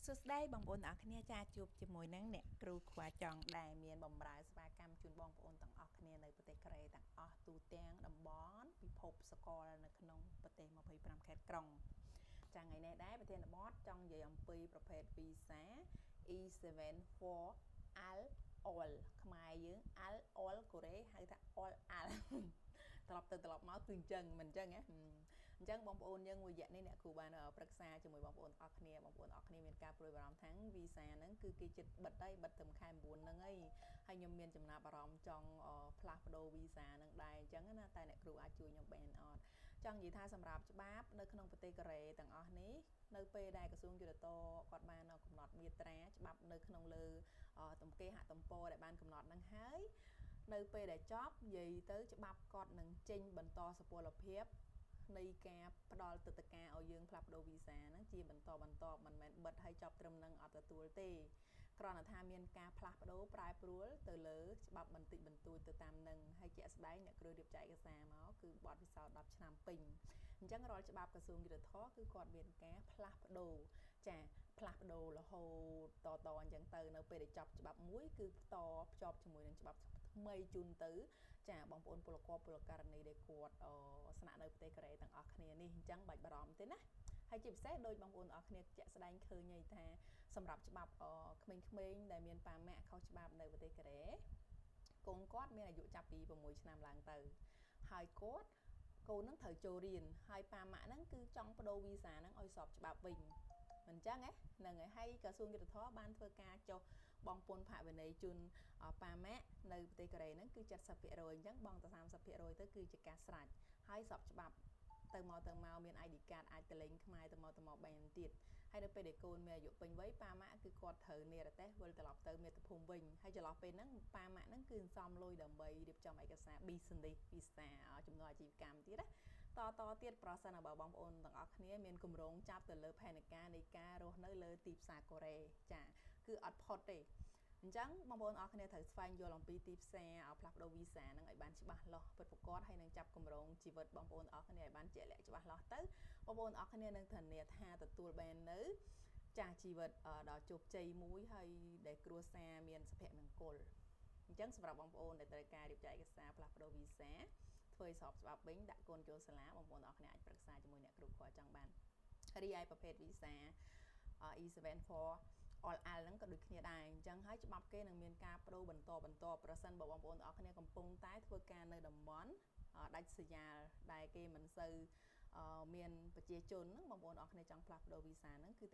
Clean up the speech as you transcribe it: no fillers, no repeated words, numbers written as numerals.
សួស្តីបងប្អូនទាំងអស់គ្នាចាជួបជាមួយនឹងអ្នកគ្រូខ្វាចង់ដែលមានបម្រើសេវាកម្មជូនបងប្អូនទាំងអស់គ្នានៅប្រទេសកូរ៉េទាំងអស់ទូទាំងតំបន់ពិភពសកលនៅក្នុងប្រទេស25ខេត្តក្រុងចាថ្ងៃនេះដែរប្រធានបទចង់និយាយអំពីប្រភេទ Visa E7 for Al All ខ្មែរយើង Al All កូរ៉េហៅថា All Al ត្រឡប់ទៅត្រឡប់មកគឺអញ្ចឹងមិនអញ្ចឹងហ៎អញ្ចឹងបងប្អូនយើងមួយរយៈនេះអ្នកគ្រូបានប្រឹក្សាជាមួយបងប្អូនអរគ្នាបងប្អូនអរគ្នាមានការព្រួយបារម្ភថា Visa ហ្នឹងគឺគេចិត្តបិទហើយបិទត្រឹមខែ9ហ្នឹងហើយខ្ញុំមានចំណាប់អារម្មណ៍ចង់ផ្លាស់ប្ដូរ Visa ហ្នឹងដែរអញ្ចឹងណាតែអ្នកគ្រូអាចជួយខ្ញុំបានអត់ចង់និយាយថាសម្រាប់ច្បាប់នៅក្នុងប្រទេសកូរ៉េទាំងអស់នេះនៅពេលដែលក្រសួងយុតិធម៌គាត់បានកំណត់មាត្រាច្បាប់នៅក្នុងលើទំគេហទំព័រដែលបានកំណត់ហ្នឹងហើយនៅពេលដែលចប់និយាយទៅច្បាប់គាត់នឹងចេញបន្តសុពលភាពនៃការផ្ដល់ទឹកតការឲ្យយើងផ្លាស់ប្ដូរ Visa ហ្នឹងជាបន្តមិនមែនបិទឲ្យចប់ត្រឹមនឹងអត់ទទួលទេគ្រាន់តែថាមានការផ្លាស់ប្ដូរប្រែប្រួលទៅលើច្បាប់បន្តិចបន្តួចទៅតាមនឹងហើយជាក់ស្ដែងអ្នកគ្រូរៀបចំឯកសារមកគឺបទពិសោធន៍10ឆ្នាំពេញអញ្ចឹងរាល់ច្បាប់ក្រសួងយុតិធម៌គឺគាត់មានការផ្លាស់ប្ដូរចាផ្លាស់ប្ដូររហូតតអញ្ចឹងទៅនៅពេលដែលចប់ច្បាប់មួយគឺតភ្ជាប់ជាមួយនឹងច្បាប់ថ្មីជូនទៅចាបងប្អូនពលករពលករនីដែលគាត់ស្នាក់នៅប្រទេសកូរ៉េទាំងអស់គ្នានេះអញ្ចឹងបាច់បារម្ភទេណាហើយជាពិសេសដោយបងប្អូនអរគ្នាជាក់ស្ដែងឃើញហើយថាសម្រាប់ច្បាប់ក្មេងៗដែលមានប៉ាម៉ាក់ខុសច្បាប់នៅប្រទេសកូរ៉េកូនគាត់មានអាយុចាប់ពី6ឆ្នាំឡើងទៅហើយគាត់កូននឹងត្រូវចូលរៀនហើយប៉ាម៉ាក់ហ្នឹងគឺចង់បដូរ Visa ហ្នឹងឲ្យស្របច្បាប់វិញមិនអញ្ចឹងហ្នឹងហើយហើយក្រសួងយុតិធម៌បានធ្វើការចុះបងពុនផាកវិន័យជូនប៉ាម៉ាក់នៅប្រទេសកូរ៉េហ្នឹងគឺ 70% អញ្ចឹងបងតែ 30% ទៅគឺជាការស្រាច់ហើយស្របច្បាប់ទៅមកមាន ID card អាចទៅលេងខ្មែរទៅមកបានទៀតហើយនៅពេលដែលកូនមានអាយុពេញវ័យប៉ាម៉ាក់គឺគាត់ត្រូវនិរទេសវិលត្រឡប់ទៅមាតុភូមិវិញហើយចន្លោះពេលហ្នឹងប៉ាម៉ាក់ហ្នឹងគឺសន្សំលុយដើម្បីរៀបចំឯកសារ business visa ចំនួនអាជីវកម្មទៀតណាតទៀតប្រសិនបើបងប្អូនទាំងអស់គ្នាមានគម្រោងចាប់ទៅលើផែនការនៃការរស់នៅលើទីផ្សារកូរ៉េចាគឺអត់ផុតទេអញ្ចឹងបងប្អូនអរគ្នាត្រូវស្វែងយល់អំពីទីផ្សារឲ្យផ្លាស់ប្ដូរ Visa ហ្នឹងឲ្យបានច្បាស់លាស់ពិតប្រាកដហើយនឹងចាប់គម្រោងជីវិតបងប្អូនអរគ្នាឲ្យបានជាក់លាក់ច្បាស់លាស់ទៅបងប្អូនអរគ្នានឹងធានាថាទទួលបាននៅចាស់ជីវិតដល់ជោគជ័យមួយហើយដែលគ្រួសារមានសុភមង្គលអញ្ចឹងសម្រាប់បងប្អូនដែលត្រូវការរៀបចំឯកសារផ្លាស់ប្ដូរ Visa ធ្វើឲ្យស្របច្បាប់វិញដាក់កូនចូលសាលាបងប្អូនអរគ្នាអាចប្រឹក្សាជាមួយអ្នកគ្រូខ្វល់ចង់បានរីឯប្រភេទ Visa E7 for All Al ហ្នឹងក៏ដូចគ្នាដែរអញ្ចឹងហើយច្បាប់គេនឹងមានការបដូរបន្តប្រសិនបើបងប្អូនអរគ្នាកំពុងតែធ្វើការនៅតំបន់ដាច់ស្រយាលដែលគេមិនសូវមានប្រជាជនហ្នឹងបងប្អូនអរគ្នាចង់ផ្លាស់ប្ដូរ Visa ហ្នឹងគឺ